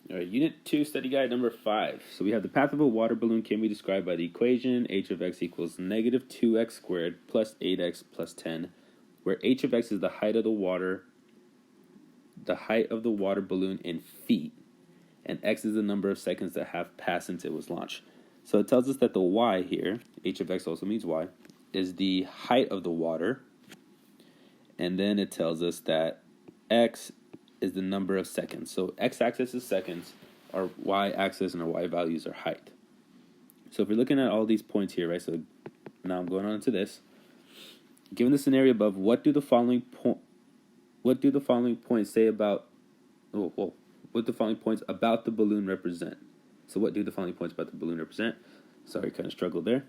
All right, Unit 2, study guide number 5. So we have the path of a water balloon can be described by the equation h of x equals negative 2x squared plus 8x plus 10, where h of x is the height of the water balloon in feet, and x is the number of seconds that have passed since it was launched. So it tells us that the y here, h of x also means y, is the height of the water, and then it tells us that x is the number of seconds. So x-axis is seconds, our y-axis and our y values are height. So if we're looking at all these points here, right? So now I'm going on to this. Given the scenario above, what do the following points say about? What the following points about the balloon represent? So what do the following points about the balloon represent? Sorry, kind of struggled there.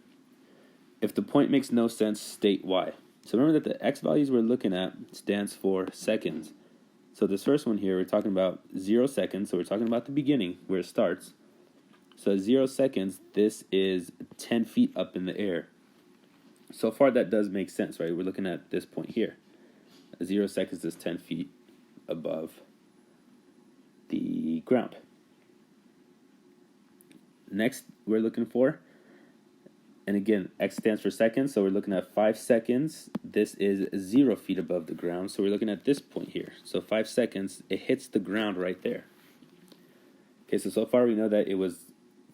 If the point makes no sense, state why. So remember that the x values we're looking at stands for seconds. So this first one here, we're talking about 0 seconds. So we're talking about the beginning, where it starts. So at 0 seconds, this is 10 feet up in the air. So far, that does make sense, right? We're looking at this point here. At 0 seconds is 10 feet above the ground. Next, we're looking for, and again, x stands for seconds, so we're looking at 5 seconds. This is 0 feet above the ground, so we're looking at this point here. So 5 seconds, it hits the ground right there. Okay, so far we know that it was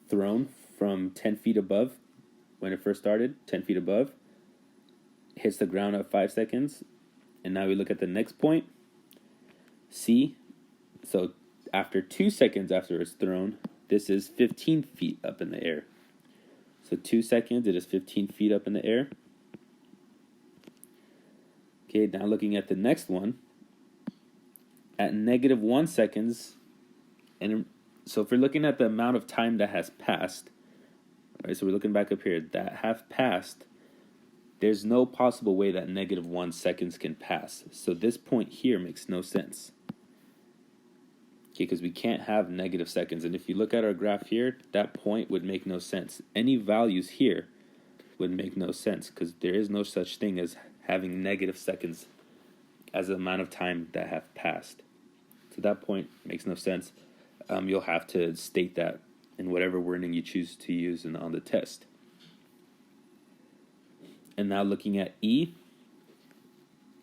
thrown from 10 feet above when it first started, 10 feet above, hits the ground at 5 seconds, and now we look at the next point, C. So after 2 seconds after it's thrown, this is 15 feet up in the air. So 2 seconds, it is 15 feet up in the air. Okay, now looking at the next one, at negative 1 seconds, and so if we're looking at the amount of time that has passed, right, so we're looking back up here, that have passed, there's no possible way that negative 1 seconds can pass. So this point here makes no sense. Okay, because we can't have negative seconds. And if you look at our graph here, that point would make no sense. Any values here would make no sense because there is no such thing as having negative seconds as the amount of time that have passed. So that point makes no sense. You'll have to state that in whatever wording you choose to use on the test. And now looking at E,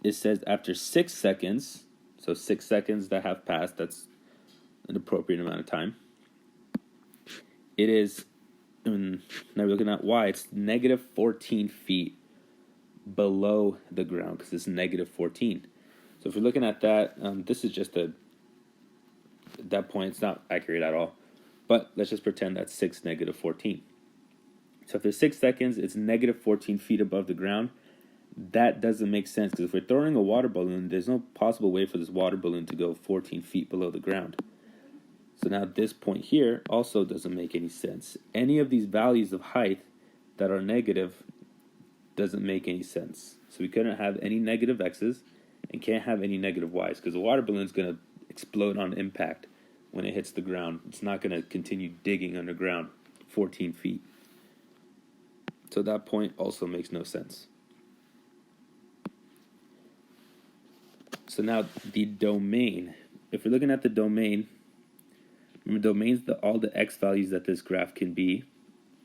it says after 6 seconds, so 6 seconds that have passed, that's an appropriate amount of time. It is, now we're looking at Y, it's negative 14 feet below the ground because it's negative 14. So if we're looking at that, this is just at that point, it's not accurate at all. But let's just pretend that's 6 negative 14. So after 6 seconds, it's negative 14 feet above the ground. That doesn't make sense because if we're throwing a water balloon, there's no possible way for this water balloon to go 14 feet below the ground. So now this point here also doesn't make any sense. Any of these values of height that are negative doesn't make any sense. So we couldn't have any negative x's and can't have any negative y's because the water balloon is going to explode on impact when it hits the ground. It's not going to continue digging underground 14 feet. So that point also makes no sense. So now the domain. If we're looking at the domain, remember domain's all the x values that this graph can be.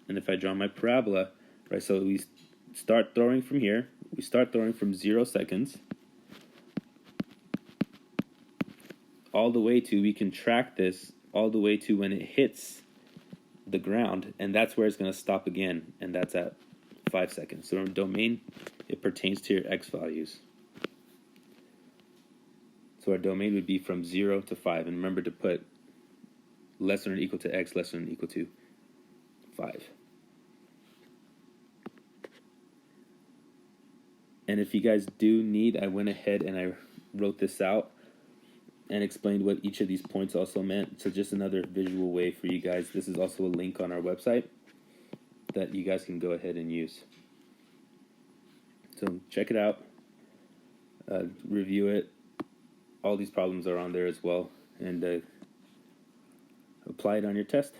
And if I draw my parabola, right, so we start throwing from here. We start throwing from 0 seconds all the way to, we can track this all the way to when it hits the ground, and that's where it's going to stop again, and that's at 5 seconds. So in domain, it pertains to your x values. So our domain would be from 0 to 5, and remember to put less than or equal to x, less than or equal to 5. And if you guys do need, I went ahead and I wrote this out and explained what each of these points also meant. So just another visual way for you guys. This is also a link on our website that you guys can go ahead and use. So check it out, review it. All these problems are on there as well, and apply it on your test.